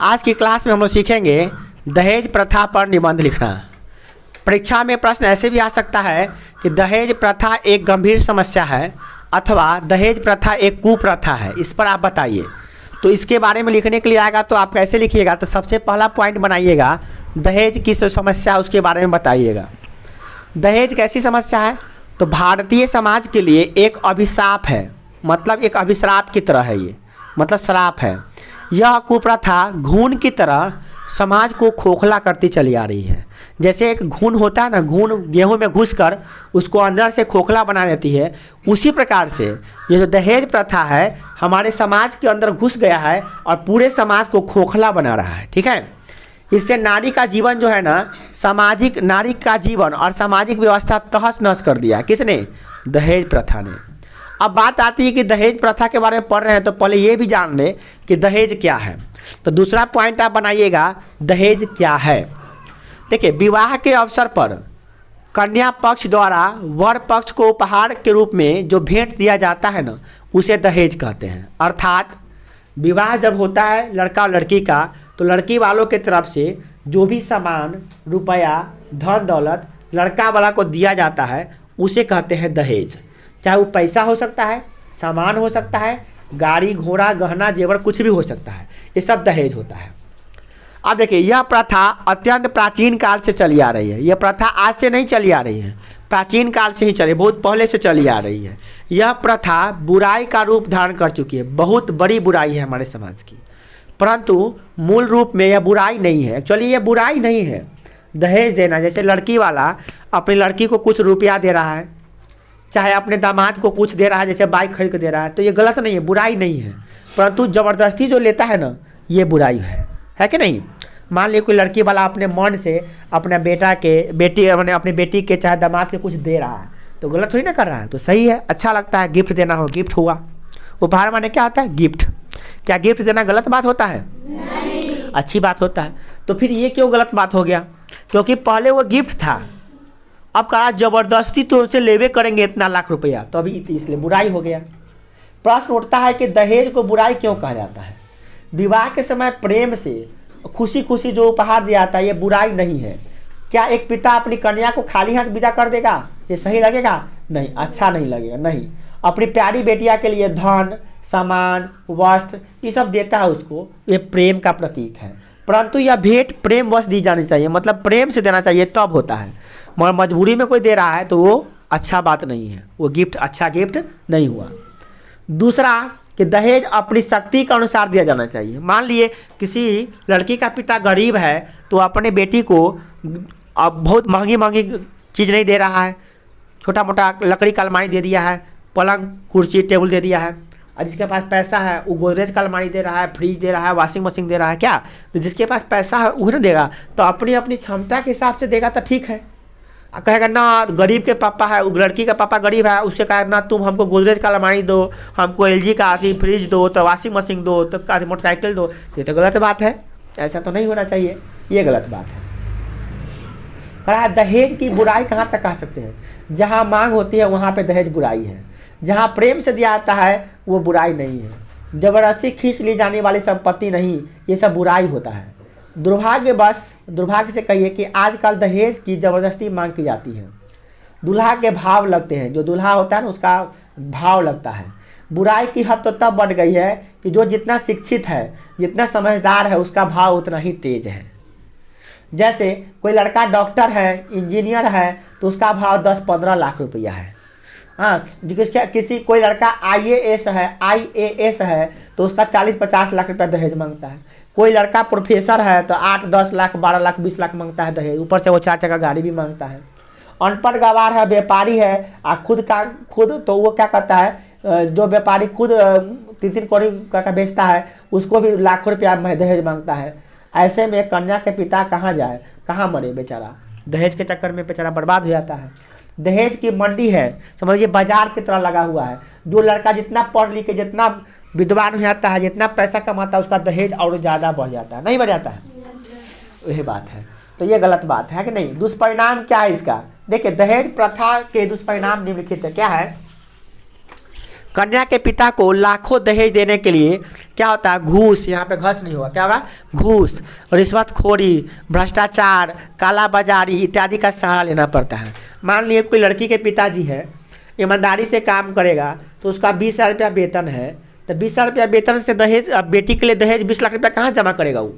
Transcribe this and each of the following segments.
आज की क्लास में हम लोग सीखेंगे दहेज प्रथा पर निबंध लिखना। परीक्षा में प्रश्न ऐसे भी आ सकता है कि दहेज प्रथा एक गंभीर समस्या है अथवा दहेज प्रथा एक कुप्रथा है, इस पर आप बताइए। तो इसके बारे में लिखने के लिए आएगा तो आप कैसे लिखिएगा, तो सबसे पहला पॉइंट बनाइएगा दहेज किस समस्या है उसके बारे में बताइएगा। दहेज कैसी समस्या है? तो भारतीय समाज के लिए एक अभिशाप है, मतलब एक अभिश्राप की तरह है, ये मतलब श्राप है। यह कुप्रथा घून की तरह समाज को खोखला करती चली आ रही है। जैसे एक घून होता है ना, घून गेहूं में घुसकर उसको अंदर से खोखला बना देती है, उसी प्रकार से ये जो दहेज प्रथा है हमारे समाज के अंदर घुस गया है और पूरे समाज को खोखला बना रहा है। ठीक है, इससे नारी का जीवन जो है ना, सामाजिक नारी का जीवन और सामाजिक व्यवस्था तहस नहस कर दिया। किसने? दहेज प्रथा ने। अब बात आती है कि दहेज प्रथा के बारे में पढ़ रहे हैं तो पहले ये भी जान लें कि दहेज क्या है। तो दूसरा पॉइंट आप बनाइएगा दहेज क्या है। देखिए, विवाह के अवसर पर कन्या पक्ष द्वारा वर पक्ष को उपहार के रूप में जो भेंट दिया जाता है ना, उसे दहेज कहते हैं। अर्थात विवाह जब होता है लड़का और लड़की का, तो लड़की वालों के तरफ से जो भी सामान, रुपया, धन दौलत लड़का वाला को दिया जाता है उसे कहते हैं दहेज। चाहे वो पैसा हो सकता है, सामान हो सकता है, गाड़ी घोड़ा गहना जेवर कुछ भी हो सकता है, ये सब दहेज होता है। अब देखिए, यह प्रथा अत्यंत प्राचीन काल से चली आ रही है। यह प्रथा आज से नहीं चली आ रही है, प्राचीन काल से ही चली, बहुत पहले से चली आ रही है। यह प्रथा बुराई का रूप धारण कर चुकी है, बहुत बड़ी बुराई है हमारे समाज की। परंतु मूल रूप में यह बुराई नहीं है। एक्चुअली यह बुराई नहीं है। दहेज देना, जैसे लड़की वाला अपनी लड़की को कुछ रुपया दे रहा है, चाहे अपने दामाद को कुछ दे रहा है, जैसे बाइक खरीद के दे रहा है, तो ये गलत नहीं है, बुराई नहीं है। परंतु ज़बरदस्ती जो लेता है ना, ये बुराई है कि नहीं? मान लीजिए कोई लड़की वाला अपने मन से अपने अपनी बेटी के चाहे दामाद के कुछ दे रहा है, तो गलत थोड़ी ना कर रहा है, तो सही है, अच्छा लगता है। गिफ्ट देना हो, गिफ्ट हुआ। उपहार माने क्या होता है? गिफ्ट। क्या गिफ्ट देना गलत बात होता है? नहीं। अच्छी बात होता है। तो फिर ये क्यों गलत बात हो गया? क्योंकि पहले वो गिफ्ट था, अब कहा जबरदस्ती तो उनसे लेवे करेंगे इतना लाख रुपया, तो अभी इसलिए बुराई हो गया। प्रश्न उठता है कि दहेज को बुराई क्यों कहा जाता है? विवाह के समय प्रेम से खुशी खुशी जो उपहार दिया जाता है, ये बुराई नहीं है। क्या एक पिता अपनी कन्या को खाली हाथ विदा कर देगा? ये सही लगेगा? नहीं, अच्छा नहीं लगेगा। नहीं, अपनी प्यारी बेटिया के लिए धन, सामान, वस्त्र ये सब देता है उसको, ये प्रेम का प्रतीक है। परंतु यह भेंट प्रेम वश दी जानी चाहिए, मतलब प्रेम से देना चाहिए, तब होता है। मगर मजबूरी में कोई दे रहा है तो वो अच्छा बात नहीं है, वो गिफ्ट अच्छा गिफ्ट नहीं हुआ। दूसरा कि दहेज अपनी शक्ति के अनुसार दिया जाना चाहिए। मान लिए किसी लड़की का पिता गरीब है तो अपने बेटी को अब बहुत महंगी महंगी चीज़ नहीं दे रहा है, छोटा मोटा लकड़ी का अलमारी दे दिया है, पलंग कुर्सी टेबल दे दिया है। और जिसके पास पैसा है वो गोदरेज का अलमारी दे रहा है, फ्रिज दे रहा है, वॉशिंग मशीन दे रहा है। क्या? तो जिसके पास पैसा है वो ना देगा, तो अपनी अपनी क्षमता के हिसाब से देगा तो ठीक है। कहेगा ना गरीब के पापा है, लड़की का पापा गरीब है, उसके कहेगा ना तुम हमको गोदरेज का अलमारी दो, हमको LG का फ्रिज दो, तो वॉशिंग मशीन दो, तो मोटरसाइकिल दो, तो ये तो गलत बात है। ऐसा तो नहीं होना चाहिए, ये गलत बात है। कहा दहेज की बुराई कहाँ तक कह सकते हैं? जहाँ मांग होती है वहाँ पे दहेज बुराई है, जहाँ प्रेम से दिया जाता है वो बुराई नहीं है। जबरदस्ती खींच ली जाने वाली संपत्ति नहीं, ये सब बुराई होता है। दुर्भाग्य से कहिए कि आजकल दहेज की ज़बरदस्ती मांग की जाती है। दूल्हा के भाव लगते हैं, जो दूल्हा होता है ना उसका भाव लगता है। बुराई की हद तो तब बढ़ गई है कि जो जितना शिक्षित है, जितना समझदार है, उसका भाव उतना ही तेज है। जैसे कोई लड़का डॉक्टर है, इंजीनियर है, तो उसका भाव 10-15 लाख रुपया है। हाँ, किसी कोई लड़का IAS है तो उसका 40-50 लाख रुपया दहेज मांगता है। कोई लड़का प्रोफेसर है तो 8-10 लाख 12 लाख 20 लाख मांगता है दहेज, ऊपर से वो 4 चक्का गाड़ी भी मांगता है। अनपढ़ गवार है, व्यापारी है, खुद तो वो क्या करता है, जो व्यापारी खुद 3-3 करोड़ का बेचता है, उसको भी लाखों रुपया दहेज मांगता है। ऐसे में कन्या के पिता कहाँ जाए, कहाँ मरे बेचारा? दहेज के चक्कर में बेचारा बर्बाद हो जाता है। दहेज की मंडी है, समझिए बाजार की तरह लगा हुआ है। जो लड़का जितना पढ़ लिख के जितना विद्वान हो जाता है, जितना पैसा कमाता है, उसका दहेज और ज़्यादा बढ़ जाता है, नहीं बढ़ जाता है? यही बात है। तो ये गलत बात है कि नहीं? दुष्परिणाम क्या है इसका? देखिए, दहेज प्रथा के दुष्परिणाम निम्नलिखित है। क्या है? कन्या के पिता को लाखों दहेज देने के लिए क्या होता है, घूस, यहाँ पे घस नहीं होगा, क्या होगा, घूस, रिश्वतखोरी, भ्रष्टाचार, काला बाजारी इत्यादि का सहारा लेना पड़ता है। मान लीजिए कोई लड़की के पिताजी है, ईमानदारी से काम करेगा तो उसका 20,000 रुपया वेतन है, तो 20,000 रुपया वेतन से दहेज, बेटी के लिए दहेज 20 लाख रुपया कहाँ जमा करेगा वो,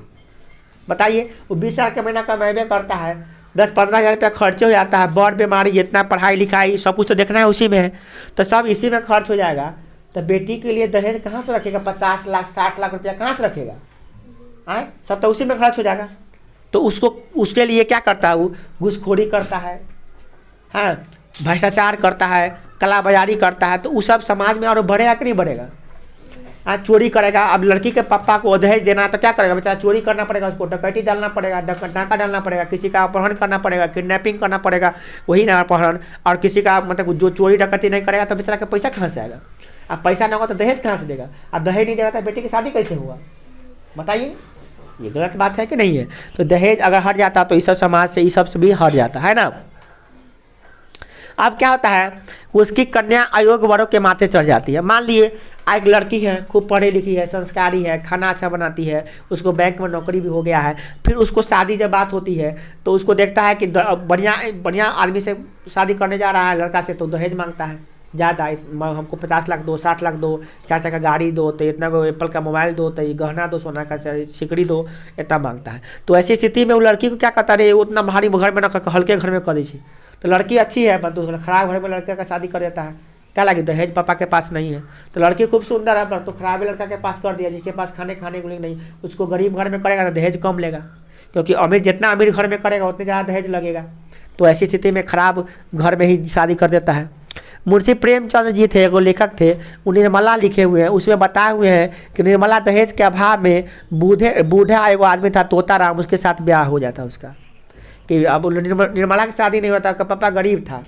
बताइए। वो 20,000 का महीना कमाबे करता है, 10-15 हज़ार रुपया खर्च हो जाता है, बड़ बीमारी, जितना पढ़ाई लिखाई सब कुछ तो देखना है उसी में है, तो सब इसी में खर्च हो जाएगा। तो बेटी के लिए दहेज कहाँ से रखेगा, 50 लाख 60 लाख रुपया कहाँ से रखेगा, आए, सब तो उसी में खर्च हो जाएगा। तो उसको, उसके लिए क्या करता है वो, घूसखोरी करता है, हाँ, भ्रष्टाचार करता है, कला बाजारी करता है, तो वो सब समाज में और बढ़ेगा कि नहीं बढ़ेगा। हाँ, चोरी करेगा। अब लड़की के पापा को दहेज देना है तो क्या करेगा, बेचारा चोरी करना पड़ेगा, उसको डकैती डालना पड़ेगा, डाका डालना पड़ेगा, किसी का अपहरण करना पड़ेगा, किडनैपिंग करना पड़ेगा, वही ना अपहरण, और किसी का मतलब जो चोरी डकैती नहीं करेगा तो बेचारा का पैसा कहाँ से आएगा। अब पैसा ना होगा तो दहेज कहाँ से देगा, अब दहेज नहीं देगा तो बेटी की शादी कैसे होगा, बताइए, ये गलत बात है कि नहीं है। तो दहेज अगर हट जाता तो इस सब समाज से, इस सब से भी हट जाता है ना। अब क्या होता है, उसकी कन्या अयोग्य वरों के माथे चढ़ जाती है। मान लिए एक लड़की है, खूब पढ़ी लिखी है, संस्कारी है, खाना अच्छा बनाती है, उसको बैंक में नौकरी भी हो गया है, फिर उसको शादी जब बात होती है तो उसको देखता है कि बढ़िया बढ़िया आदमी से शादी करने जा रहा है लड़का से, तो दहेज मांगता है ज़्यादा, हमको 50 लाख दो, 60 लाख दो, 4 चक्का गाड़ी दो, तो इतना को एप्पल का मोबाइल दो, तो ये गहना दो, सोना का सिकड़ी दो, इतना मांगता है। तो ऐसी स्थिति में वो लड़की को क्या कहता है, उतना भारी घर में न हल्के घर में कर दी। तो लड़की अच्छी है पर तो खराब घर में लड़के का शादी कर देता है, क्या लगे, दहेज पापा के पास नहीं है। तो लड़की खूब सुंदर है पर तो खराब लड़का के पास कर दिया, जिसके पास खाने को लिए नहीं, उसको गरीब घर में करेगा तो दहेज कम लेगा, क्योंकि अमीर जितना अमीर घर में करेगा उतने ज़्यादा दहेज लगेगा। तो ऐसी स्थिति में खराब घर में ही शादी कर देता है। मुंशी प्रेमचंद जी थे, वो लेखक थे, वो निर्मला लिखे हुए हैं, उसमें बताए हुए हैं कि निर्मला दहेज के अभाव में बूढ़ा एगो आदमी था तोताराम, उसके साथ ब्याह हो जाता उसका, कि अब निर्मला की शादी नहीं होता, उसका पापा गरीब था,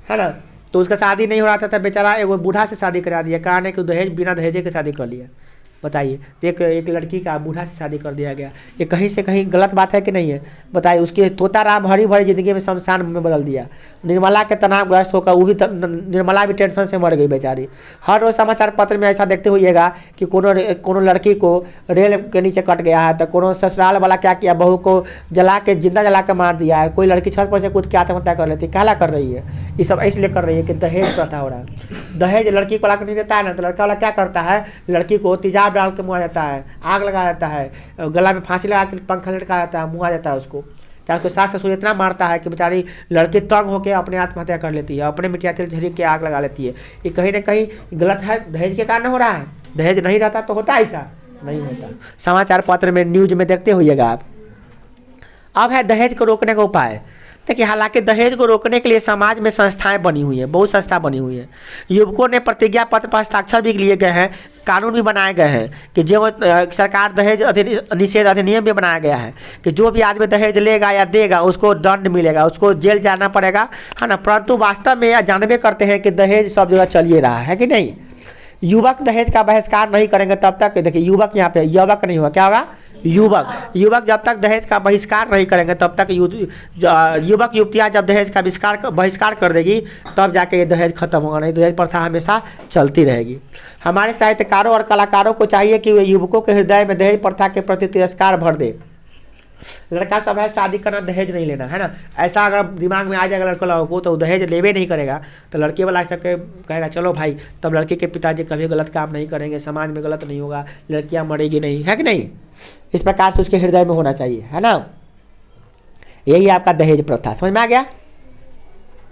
है ना, तो उसका शादी नहीं हो रहा था, बेचारा एगो बूढ़ा से शादी करा दिया, कहा कि दहेज बिना दहेजे के शादी कर लिया, बताइए। एक लड़की का बूढ़ा से शादी कर दिया गया, ये कहीं से कहीं गलत बात है कि नहीं है, बताइए। उसके तोताराम हरी भरी जिंदगी में शमशान में बदल दिया। निर्मला के तनावग्रस्त होकर वो भी निर्मला भी टेंशन से मर गई बेचारी। हर रोज समाचार पत्र में ऐसा देखते होइएगा कि कोनो लड़की को रेल के नीचे कट गया है, तो कोनो ससुराल वाला क्या किया, बहू को जला के, जिंदा जला के मार दिया है, कोई लड़की छत पर से कूद के आत्महत्या कर लेती, कहला कर रही है, ये सब इसलिए कर रही है कि दहेज प्रथा हो रहा है। दहेज लड़की को ला कर नहीं देता है ना, तो लड़का वाला क्या करता है, लड़की को तेजाब डाल के मुआ जाता है, आग लगा देता है, गला में फांसी लगा के पंखा लटका जाता है, मुआ जाता है उसको, चाहे उसको सास ससुर इतना मारता है कि बेचारी लड़की तंग होकर अपने आत्महत्या कर लेती है, अपने मिट्टिया तेल झरीक के आग लगा लेती है। ये कहीं ना कहीं गलत है, दहेज के कारण हो रहा है। दहेज नहीं रहता तो होता ऐसा नहीं होता। समाचार पत्र में, न्यूज में देखते होइएगा आप। अब है दहेज को रोकने का उपाय। देखिए, हालांकि दहेज को रोकने के लिए समाज में संस्थाएं बनी हुई हैं, बहुत संस्था बनी हुई है। युवकों ने प्रतिज्ञा पत्र पर हस्ताक्षर भी लिए गए हैं, कानून भी बनाए गए हैं कि जो सरकार दहेज निषेध अधिनियम भी बनाया गया है कि जो भी आदमी दहेज लेगा या देगा उसको दंड मिलेगा, उसको जेल जाना पड़ेगा, है ना। परंतु वास्तव में जानबे करते हैं कि दहेज सब जगह चलिए रहा है कि नहीं। युवक दहेज का बहिष्कार नहीं करेंगे तब तक, देखिए युवक यहाँ पे युवक नहीं हुआ, क्या होगा, युवक जब तक दहेज का बहिष्कार नहीं करेंगे तब तक युवक युवतियाँ जब दहेज का बहिष्कार कर देगी तब जाके ये दहेज खत्म होगा, नहीं दहेज प्रथा हमेशा चलती रहेगी। हमारे साहित्यकारों और कलाकारों को चाहिए कि वे युवकों के हृदय में दहेज प्रथा के प्रति तिरस्कार भर दे। लड़का सब है शादी करना, दहेज नहीं लेना, है ना। ऐसा अगर दिमाग में आ जाएगा लड़का को तो दहेज लेवे नहीं करेगा, तो लड़के वाला कहेगा चलो भाई, तब लड़के के पिताजी कभी गलत काम नहीं करेंगे, समाज में गलत नहीं होगा, लड़कियां मरेगी नहीं, है कि नहीं। इस प्रकार से उसके हृदय में होना चाहिए, है ना। यही आपका दहेज प्रथा, समझ में आ गया।